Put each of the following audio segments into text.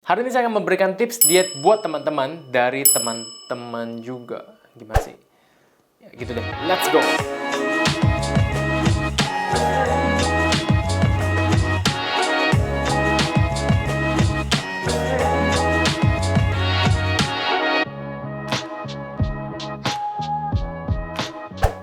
Hari ini saya akan memberikan tips diet buat teman-teman dari teman-teman juga. Gimana sih? Ya, gitu deh. Let's go!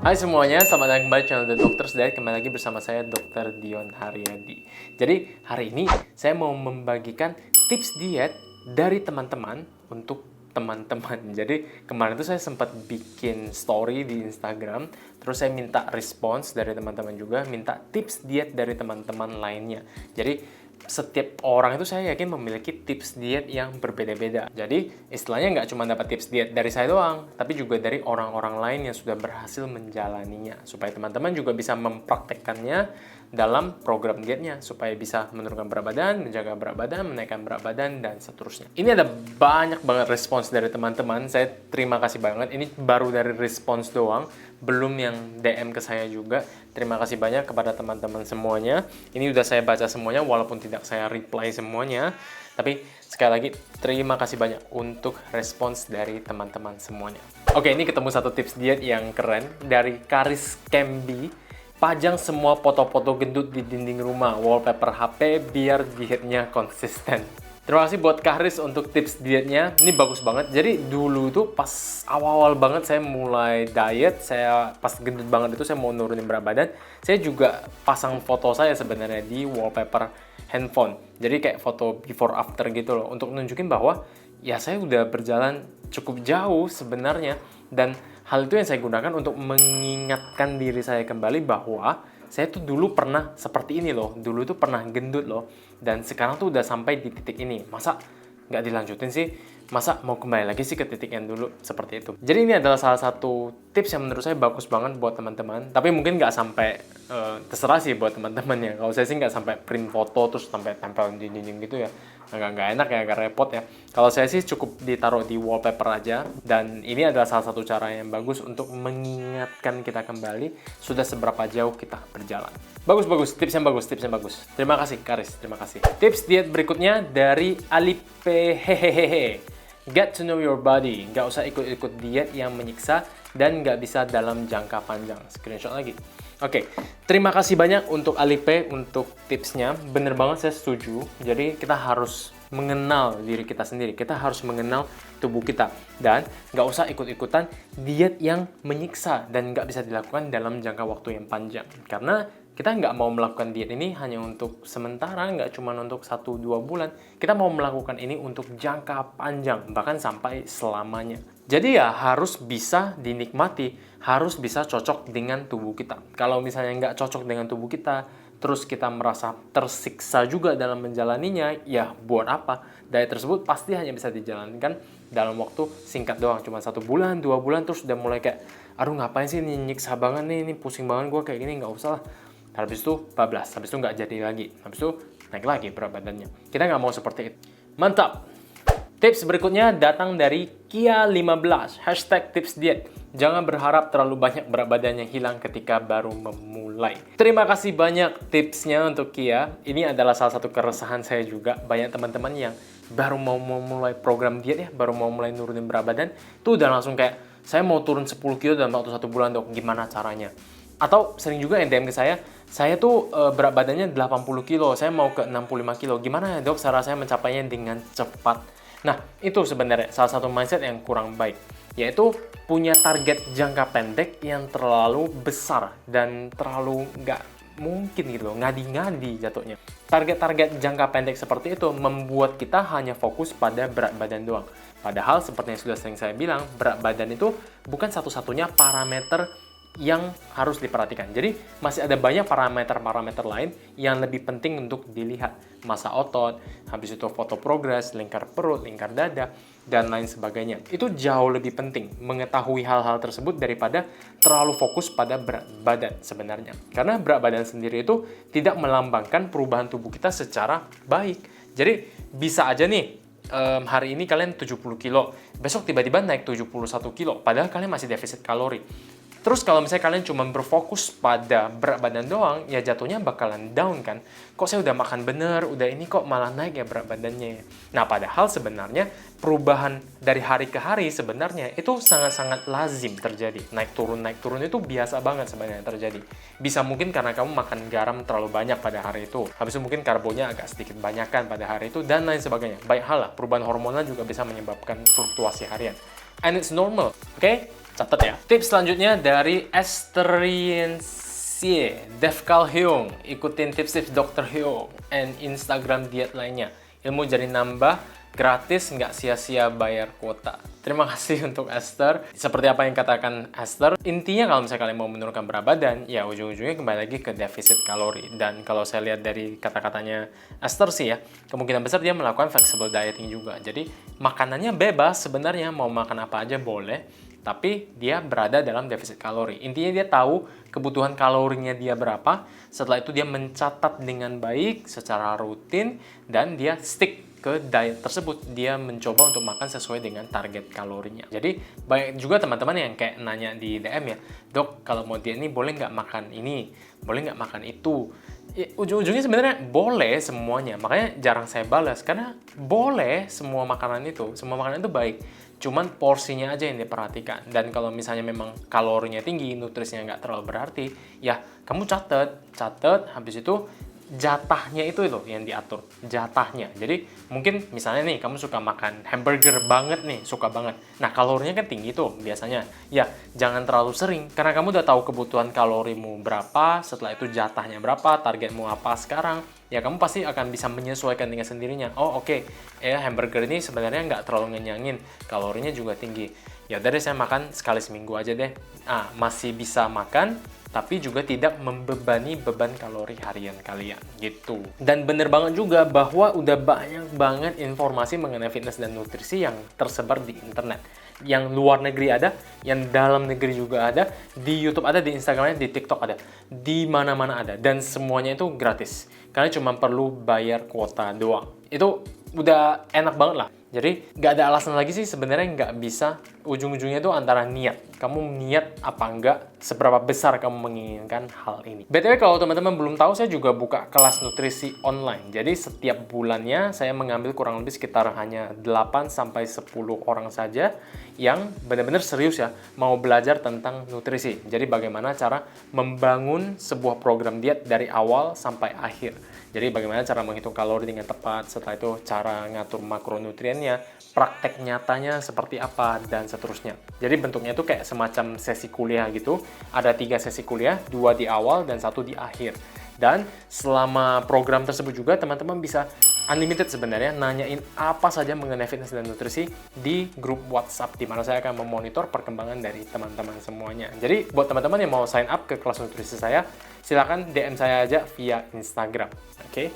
Hai semuanya, selamat datang kembali di channel The Doctor's Diet. Kembali lagi bersama saya Dr. Dion Haryadi. Jadi hari ini saya mau membagikan tips diet dari teman-teman untuk teman-teman. Jadi kemarin itu saya sempat bikin story di Instagram, terus saya minta respons dari teman-teman juga, minta tips diet dari teman-teman lainnya. Jadi setiap orang itu saya yakin memiliki tips diet yang berbeda-beda. Jadi istilahnya nggak cuma dapat tips diet dari saya doang, tapi juga dari orang-orang lain yang sudah berhasil menjalaninya. Supaya teman-teman juga bisa mempraktekkannya dalam program dietnya. Supaya bisa menurunkan berat badan, menjaga berat badan, menaikkan berat badan, dan seterusnya. Ini ada banyak banget respons dari teman-teman. Saya terima kasih banget. Ini baru dari respons doang, belum yang DM ke saya juga. Terima kasih banyak kepada teman-teman semuanya. Ini udah saya baca semuanya walaupun tidak saya reply semuanya. Tapi sekali lagi terima kasih banyak untuk respons dari teman-teman semuanya. Oke, ini ketemu satu tips diet yang keren dari Karis Kembi. Pajang semua foto-foto gendut di dinding rumah, wallpaper HP biar dietnya konsisten. Terima kasih buat Karis untuk tips dietnya. Ini bagus banget. Jadi dulu tuh pas awal-awal banget saya mulai diet, saya pas gendut banget itu saya mau nurunin berat badan, saya juga pasang foto saya sebenarnya di wallpaper handphone. Jadi kayak foto before after gitu loh, untuk nunjukin bahwa ya saya udah berjalan cukup jauh sebenarnya. Dan hal itu yang saya gunakan untuk mengingatkan diri saya kembali bahwa saya tuh dulu pernah seperti ini loh, dulu tuh pernah gendut loh, dan sekarang tuh udah sampai di titik ini. Masa nggak dilanjutin sih? Masa mau kembali lagi sih ke titik yang dulu seperti itu? Jadi ini adalah salah satu tips yang menurut saya bagus banget buat teman-teman. Tapi mungkin nggak sampai, terserah sih buat teman-teman ya. Kalau saya sih nggak sampai print foto terus sampai tempel di dinding gitu ya. Nggak enak ya, agak repot ya. Kalau saya sih cukup ditaruh di wallpaper aja. Dan ini adalah salah satu cara yang bagus untuk mengingatkan kita kembali sudah seberapa jauh kita berjalan. Bagus, tips yang bagus. Terima kasih Karis, terima kasih. Tips diet berikutnya dari Alipe hehehehe. Get to know your body. Nggak usah ikut-ikut diet yang menyiksa dan nggak bisa dalam jangka panjang. Screenshot lagi. Oke, terima kasih banyak untuk Alipe untuk tipsnya. Bener banget, saya setuju. Jadi kita harus mengenal diri kita sendiri. Kita harus mengenal tubuh kita. Dan nggak usah ikut-ikutan diet yang menyiksa dan nggak bisa dilakukan dalam jangka waktu yang panjang. Karena kita nggak mau melakukan diet ini hanya untuk sementara, nggak cuma untuk 1-2 bulan. Kita mau melakukan ini untuk jangka panjang, bahkan sampai selamanya. Jadi ya harus bisa dinikmati, harus bisa cocok dengan tubuh kita. Kalau misalnya nggak cocok dengan tubuh kita, terus kita merasa tersiksa juga dalam menjalaninya, ya buat apa? Diet tersebut pasti hanya bisa dijalankan dalam waktu singkat doang, cuma 1 bulan, 2 bulan, terus udah mulai kayak, aduh ngapain sih ini nyiksa banget nih, ini pusing banget gue kayak gini, nggak usah lah. Habis itu bablas, habis itu nggak jadi lagi, habis itu naik lagi berat badannya. Kita nggak mau seperti itu. Mantap! Tips berikutnya datang dari Kia15, hashtag tips diet. Jangan berharap terlalu banyak berat badan yang hilang ketika baru memulai. Terima kasih banyak tipsnya untuk Kia. Ini adalah salah satu keresahan saya juga. Banyak teman-teman yang baru mau memulai program diet ya, baru mau mulai nurunin berat badan, tuh udah langsung kayak, saya mau turun 10 kilo dalam waktu 1 bulan dok, gimana caranya? Atau sering juga yang DM ke saya tuh berat badannya 80 kilo, saya mau ke 65 kilo. Gimana ya dok cara saya mencapainya dengan cepat? Nah, itu sebenarnya salah satu mindset yang kurang baik, yaitu punya target jangka pendek yang terlalu besar dan terlalu nggak mungkin gitu loh, ngadi-ngadi jatuhnya. Target-target jangka pendek seperti itu membuat kita hanya fokus pada berat badan doang. Padahal seperti yang sudah sering saya bilang, berat badan itu bukan satu-satunya parameter yang harus diperhatikan. Jadi masih ada banyak parameter-parameter lain yang lebih penting untuk dilihat. Massa otot, habis itu foto progres, lingkar perut, lingkar dada, dan lain sebagainya. Itu jauh lebih penting mengetahui hal-hal tersebut daripada terlalu fokus pada berat badan sebenarnya. Karena berat badan sendiri itu tidak melambangkan perubahan tubuh kita secara baik. Jadi bisa aja nih, hari ini kalian 70 kilo, besok tiba-tiba naik 71 kilo, padahal kalian masih defisit kalori. Terus kalau misalnya kalian cuma berfokus pada berat badan doang, ya jatuhnya bakalan down kan. Kok saya udah makan bener, udah ini kok malah naik ya berat badannya. Nah, padahal sebenarnya perubahan dari hari ke hari sebenarnya itu sangat-sangat lazim terjadi. Naik turun itu biasa banget sebenarnya terjadi. Bisa mungkin karena kamu makan garam terlalu banyak pada hari itu. Habis itu mungkin karbonya agak sedikit banyakan pada hari itu, dan lain sebagainya. Baik hal lah, perubahan hormonal juga bisa menyebabkan fluktuasi harian. And it's normal, oke? Catat ya. Tips selanjutnya dari Esteriensie, Devkal Hyung. Ikutin tips-tips Dr. Hyung and Instagram diet lainnya. Ilmu jadi nambah, gratis, nggak sia-sia bayar kuota. Terima kasih untuk Esther. Seperti apa yang katakan Esther, intinya kalau misalnya kalian mau menurunkan berat badan, ya ujung-ujungnya kembali lagi ke defisit kalori. Dan kalau saya lihat dari kata-katanya Esther sih ya, kemungkinan besar dia melakukan flexible dieting juga. Jadi makanannya bebas sebenarnya, mau makan apa aja boleh. Tapi dia berada dalam defisit kalori. Intinya dia tahu kebutuhan kalorinya dia berapa. Setelah itu dia mencatat dengan baik secara rutin dan dia stick ke diet tersebut. Dia mencoba untuk makan sesuai dengan target kalorinya. Jadi banyak juga teman-teman yang kayak nanya di DM ya, "Dok, kalau mau diet ini boleh nggak makan ini? Boleh nggak makan itu?" Ya, ujung-ujungnya sebenarnya boleh semuanya. Makanya jarang saya balas karena boleh semua makanan itu baik. Cuman porsinya aja yang diperhatikan. Dan kalau misalnya memang kalorinya tinggi, nutrisinya nggak terlalu berarti, ya kamu catet, habis itu jatahnya itu loh yang diatur, jatahnya. Jadi mungkin misalnya nih kamu suka makan hamburger banget nih, suka banget. Nah, kalorinya kan tinggi tuh biasanya. Ya, jangan terlalu sering karena kamu udah tahu kebutuhan kalorimu berapa, setelah itu jatahnya berapa, targetmu apa sekarang. Ya, kamu pasti akan bisa menyesuaikan dengan sendirinya. Oh, oke. Ya, hamburger ini sebenarnya nggak terlalu ngenyangin, kalorinya juga tinggi. Ya udah deh, saya makan sekali seminggu aja deh. Masih bisa makan, tapi juga tidak membebani beban kalori harian kalian gitu. Dan bener banget juga bahwa udah banyak banget informasi mengenai fitness dan nutrisi yang tersebar di internet. Yang luar negeri ada, yang dalam negeri juga ada, di YouTube ada, di Instagramnya, di TikTok ada, di mana-mana ada, dan semuanya itu gratis. Kalian cuma perlu bayar kuota doang. Itu udah enak banget lah. Jadi nggak ada alasan lagi sih sebenarnya nggak bisa. Ujung-ujungnya itu antara niat. Kamu niat apa enggak, seberapa besar kamu menginginkan hal ini. BTW kalau teman-teman belum tahu, saya juga buka kelas nutrisi online. Jadi setiap bulannya saya mengambil kurang lebih sekitar hanya 8-10 orang saja yang benar-benar serius ya mau belajar tentang nutrisi. Jadi bagaimana cara membangun sebuah program diet dari awal sampai akhir. Jadi bagaimana cara menghitung kalori dengan tepat, setelah itu cara ngatur makronutriennya, praktek nyatanya seperti apa, dan seterusnya. Jadi bentuknya itu kayak semacam sesi kuliah gitu. Ada 3 sesi kuliah, 2 di awal dan 1 di akhir. Dan selama program tersebut juga teman-teman bisa unlimited sebenarnya nanyain apa saja mengenai fitness dan nutrisi di grup WhatsApp, di mana saya akan memonitor perkembangan dari teman-teman semuanya. Jadi buat teman-teman yang mau sign up ke kelas nutrisi saya, silakan DM saya aja via Instagram. Oke.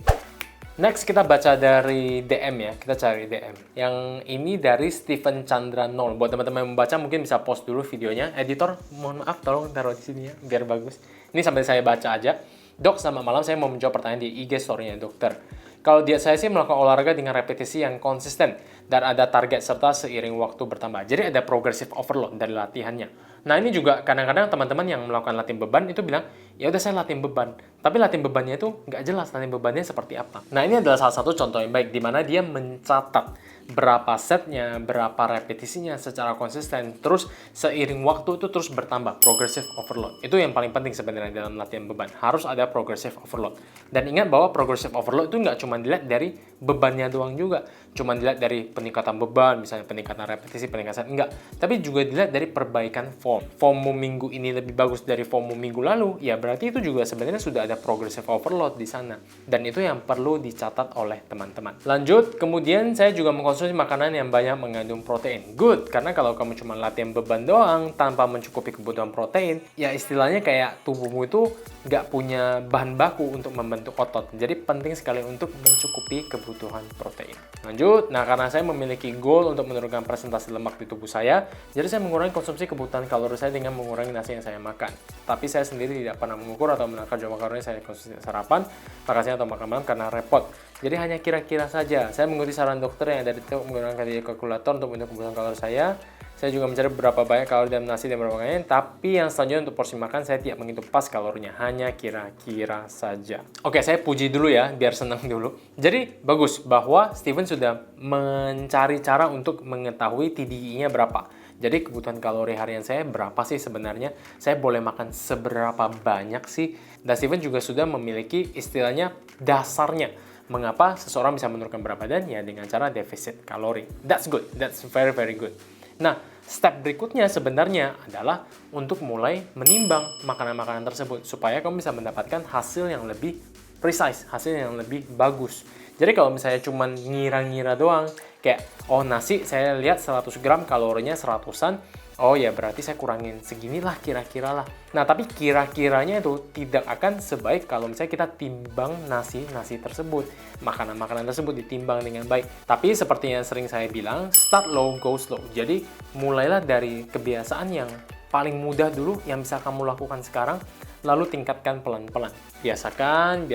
Next kita baca dari DM ya, kita cari DM. Yang ini dari Steven Chandra 0. Buat teman-teman yang membaca mungkin bisa post dulu videonya. Editor, mohon maaf tolong taruh di sini ya, biar bagus. Ini sambil saya baca aja. Dok, selamat malam, saya mau menjawab pertanyaan di IG story-nya dokter. Kalau diet saya sih melakukan olahraga dengan repetisi yang konsisten dan ada target serta seiring waktu bertambah. Jadi ada progressive overload dari latihannya. Nah ini juga kadang-kadang teman-teman yang melakukan latihan beban itu bilang, ya udah saya latihan beban. Tapi latihan bebannya itu nggak jelas latihan bebannya seperti apa. Nah ini adalah salah satu contoh yang baik di mana dia mencatat berapa setnya, berapa repetisinya secara konsisten, terus seiring waktu itu terus bertambah, progressive overload. Itu yang paling penting sebenarnya dalam latihan beban, harus ada progressive overload. Dan ingat bahwa progressive overload itu nggak cuma dilihat dari bebannya doang juga, cuma dilihat dari peningkatan beban, misalnya peningkatan repetisi, peningkatan enggak, tapi juga dilihat dari perbaikan form. Formmu minggu ini lebih bagus dari formmu minggu lalu, ya berarti itu juga sebenarnya sudah ada progressive overload di sana. Dan itu yang perlu dicatat oleh teman-teman. Lanjut, kemudian saya juga mengkonsumsi makanan yang banyak mengandung protein. Good, karena kalau kamu cuma latihan beban doang tanpa mencukupi kebutuhan protein, ya istilahnya kayak tubuhmu itu nggak punya bahan baku untuk membentuk otot. Jadi penting sekali untuk mencukupi kebutuhan protein. Lanjut, nah karena saya memiliki goal untuk menurunkan presentasi lemak di tubuh saya, jadi saya mengurangi konsumsi kebutuhan kalori saya dengan mengurangi nasi yang saya makan. Tapi saya sendiri tidak pernah mengukur atau menakar jumlah kalori saya konsumsi sarapan, makan siang atau makan malam karena repot. Jadi hanya kira-kira saja. Saya mengikuti saran dokter yang ada di TikTok menggunakan kalkulator untuk menentukan kebutuhan kalori saya. Saya juga mencari berapa banyak kalori dalam nasi dan berapa banyak. Tapi yang selanjutnya untuk porsi makan saya tidak menghitung pas kalorinya, hanya kira-kira saja. Oke, saya puji dulu ya, biar senang dulu. Jadi bagus bahwa Steven sudah mencari cara untuk mengetahui TDI-nya berapa. Jadi kebutuhan kalori harian saya berapa sih sebenarnya? Saya boleh makan seberapa banyak sih? Dan Steven juga sudah memiliki istilahnya dasarnya. Mengapa seseorang bisa menurunkan berat badan? Ya dengan cara defisit kalori. That's good. That's very very good. Nah, step berikutnya sebenarnya adalah untuk mulai menimbang makanan-makanan tersebut supaya kamu bisa mendapatkan hasil yang lebih precise, hasil yang lebih bagus. Jadi kalau misalnya cuma ngira-ngira doang, kayak oh nasi saya lihat 100 gram kalorinya 100-an, oh ya berarti saya kurangin seginilah kira-kira lah. Nah tapi kira-kiranya itu tidak akan sebaik kalau misalnya kita timbang nasi tersebut. Makanan-makanan tersebut ditimbang dengan baik. Tapi seperti yang sering saya bilang, start low, go slow. Jadi mulailah dari kebiasaan yang paling mudah dulu yang bisa kamu lakukan sekarang, lalu tingkatkan pelan-pelan. Biasakan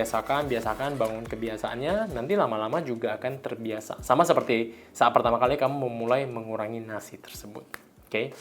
bangun kebiasaannya, nanti lama-lama juga akan terbiasa. Sama seperti saat pertama kali kamu memulai mengurangi nasi tersebut. Oke?